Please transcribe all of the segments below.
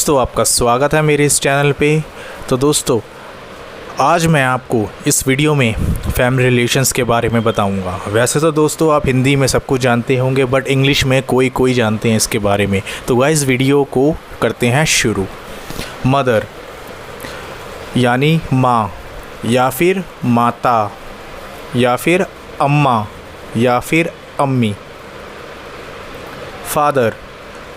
दोस्तों, आपका स्वागत है मेरे इस चैनल पे। तो दोस्तों, आज मैं आपको इस वीडियो में फैमिली रिलेशंस के बारे में बताऊंगा। वैसे तो दोस्तों आप हिंदी में सब कुछ जानते होंगे, बट इंग्लिश में कोई जानते हैं इसके बारे में। तो गाइस, वीडियो को करते हैं शुरू। मदर यानी माँ या फिर माता या फिर अम्मा या फिर अम्मी। फादर,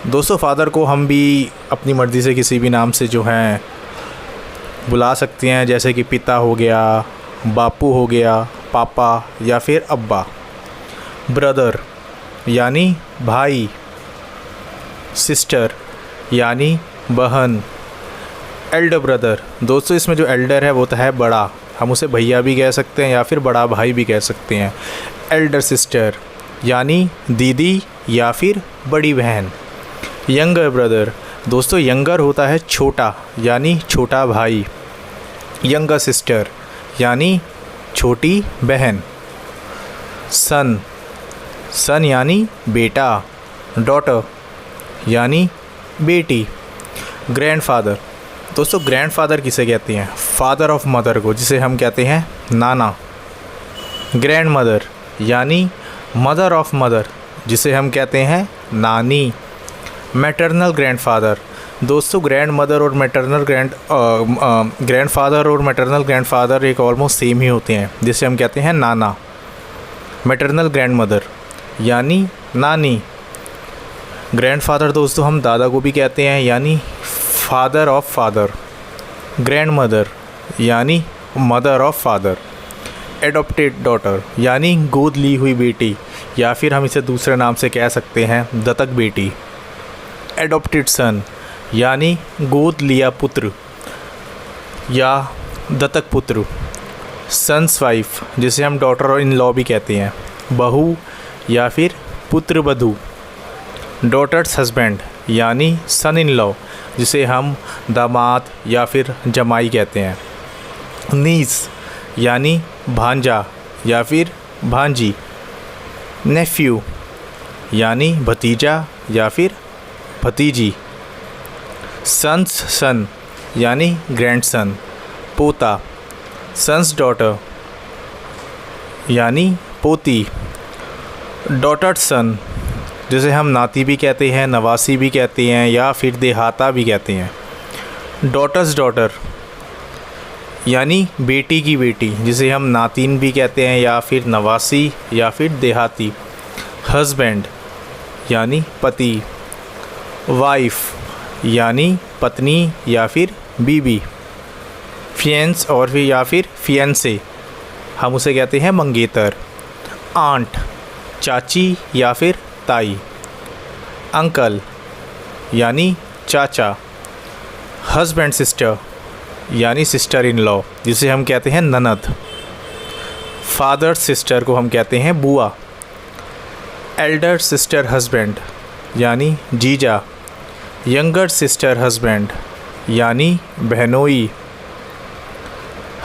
दोस्तों फादर को हम भी अपनी मर्ज़ी से किसी भी नाम से जो है बुला सकते हैं, जैसे कि पिता हो गया, बापू हो गया, पापा या फिर अब्बा। ब्रदर यानी भाई, सिस्टर यानी बहन। एल्डर ब्रदर, दोस्तों इसमें जो एल्डर है वो तो है बड़ा, हम उसे भैया भी कह सकते हैं या फिर बड़ा भाई भी कह सकते हैं। एल्डर सिस्टर यानी दीदी या फिर बड़ी बहन। यंगर ब्रदर, दोस्तों यंगर होता है छोटा यानी छोटा भाई। यंगर सिस्टर यानी छोटी बहन। सन यानी बेटा। डॉटर यानी बेटी। ग्रैंडफादर, दोस्तों ग्रैंडफादर किसे कहते हैं? फादर ऑफ मदर को, जिसे हम कहते हैं नाना। ग्रैंड मदर यानी मदर ऑफ मदर, जिसे हम कहते हैं नानी। मैटरनल ग्रैंडफादर, दोस्तों ग्रैंड मदर और मैटरनल ग्रैंडफादर और मैटरनल ग्रैंडफादर एक ऑलमोस्ट सेम ही होते हैं, जिसे हम कहते हैं नाना। मैटरनल ग्रैंड मदर यानी नानी। ग्रैंडफादर दोस्तों हम दादा को भी कहते हैं, यानी father of father. Grandmother यानी mother of father. Adopted daughter यानी गोद ली हुई बेटी, या फिर हम इसे दूसरे नाम से कह सकते हैं दत्तक बेटी। एडॉप्टेड सन यानी गोद लिया पुत्र या दत्तक पुत्र। सन्स वाइफ, जिसे हम डॉटर इन लॉ भी कहते हैं, बहू या फिर पुत्र वधू। डॉटर्स हस्बैंड यानी सन इन लॉ, जिसे हम दामाद या फिर जमाई कहते हैं। नीस यानी भांजा या फिर भांजी। नेफ्यू यानी भतीजा या फिर भतीजी। सन्स सन यानी ग्रैंडसन। पोता, सन्स डॉटर यानी पोती। डॉटर्स सन, जिसे हम नाती भी कहते हैं, नवासी भी कहते हैं या फिर देहाता भी कहते हैं। डॉटर्स डॉटर यानी बेटी की बेटी, जिसे हम नातिन भी कहते हैं या फिर नवासी या फिर देहाती। हस्बैंड यानी पति। वाइफ यानी पत्नी या फिर बीबी। फियंस और फिर या फिर फियंसे, हम उसे कहते हैं मंगेतर। आंट चाची या फिर ताई। अंकल यानी चाचा। हस्बैंड सिस्टर यानी सिस्टर इन लॉ, जिसे हम कहते हैं ननद। फादर सिस्टर को हम कहते हैं बुआ। एल्डर सिस्टर हस्बैंड यानी जीजा। यंगर सिस्टर हस्बैंड यानी बहनोई।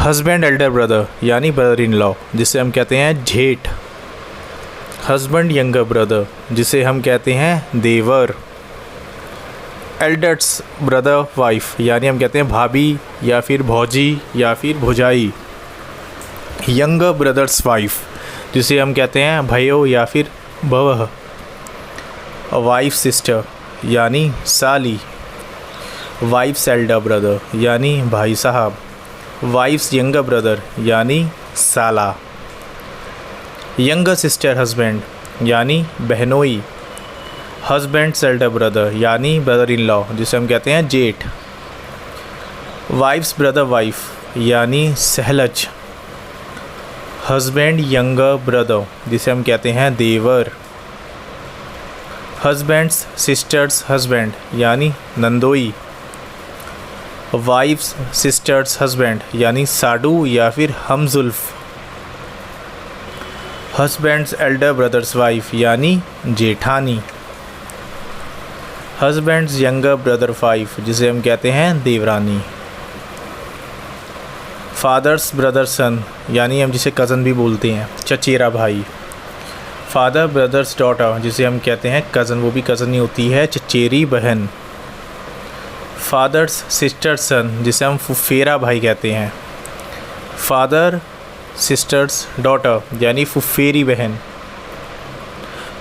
हस्बैंड एल्डर ब्रदर यानी ब्रदर इन लॉ, जिसे हम कहते हैं जेठ। हस्बैंड यंगर ब्रदर, जिसे हम कहते हैं देवर। एल्डर्स ब्रदर वाइफ यानी हम कहते हैं भाभी या फिर भौजी या फिर भुजाई। यंगर ब्रदर्स वाइफ, जिसे हम कहते हैं भयो या फिर बवह। वाइफ सिस्टर यानी साली। वाइफ्स एल्डर ब्रदर यानी भाई साहब। वाइफ्स यंगर ब्रदर यानी साला। यंगर सिस्टर हस्बैंड यानी बहनोई। हस्बैंड्स एल्डर ब्रदर यानी ब्रदर इन लॉ, जिसे हम कहते हैं जेठ। वाइफ्स ब्रदर वाइफ यानी सहलज। हस्बैंड यंगर ब्रदर, जिसे हम कहते हैं देवर। हस्बैंड्स सिस्टर्स हस्बैंड यानी नंदोई। वाइफ्स सिस्टर्स हस्बैंड यानी साडू या फिर हमजुल्फ। हस्बैंड्स एल्डर ब्रदर्स वाइफ यानी जेठानी। हस्बैंड्स यंगर ब्रदर वाइफ, जिसे हम कहते हैं देवरानी। फादर्स ब्रदर सन यानी हम जिसे कज़न भी बोलते हैं, चचेरा भाई। फादर ब्रदर्स डॉटर, जिसे हम कहते हैं कज़न, वो भी कज़न ही होती है, चचेरी बहन। फादर्स सिस्टर सन, जिसे हम फुफेरा भाई कहते हैं। फादर सिस्टर्स डॉटर, यानी फुफेरी बहन।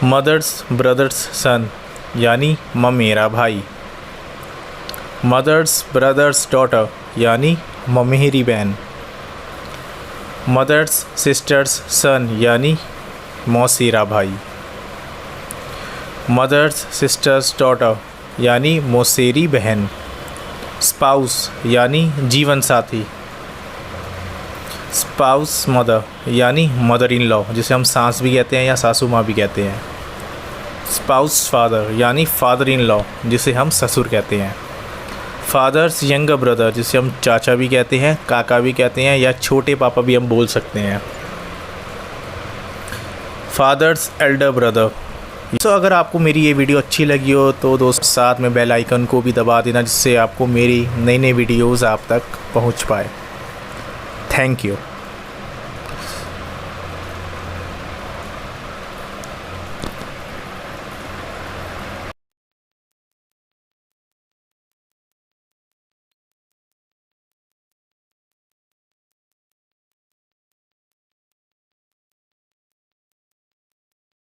मदर्स ब्रदर्स सन, यानी ममेरा भाई। मदर्स ब्रदर्स डॉटर, यानी ममेरी बहन। मदर्स सिस्टर्स सन, यानी मौसेरा भाई। मदर्स सिस्टर्स डॉटर, यानी मौसेरी बहन। स्पाउस, यानी जीवन साथी। स्पाउस मदर, यानी मदर इन लॉ, जिसे हम सास भी कहते हैं या सासू माँ भी कहते हैं। स्पाउस फादर, यानी फादर इन लॉ, जिसे हम ससुर कहते हैं। फादर्स यंगर ब्रदर, जिसे हम चाचा भी कहते हैं, काका भी कहते हैं या छोटे पापा भी हम बोल सकते हैं। Fathers elder brother. तो अगर आपको मेरी ये वीडियो अच्छी लगी हो तो दोस्त साथ में बेल आइकन को भी दबा देना, जिससे आपको मेरी नई नई वीडियोज़ आप तक पहुंच पाए। Thank you.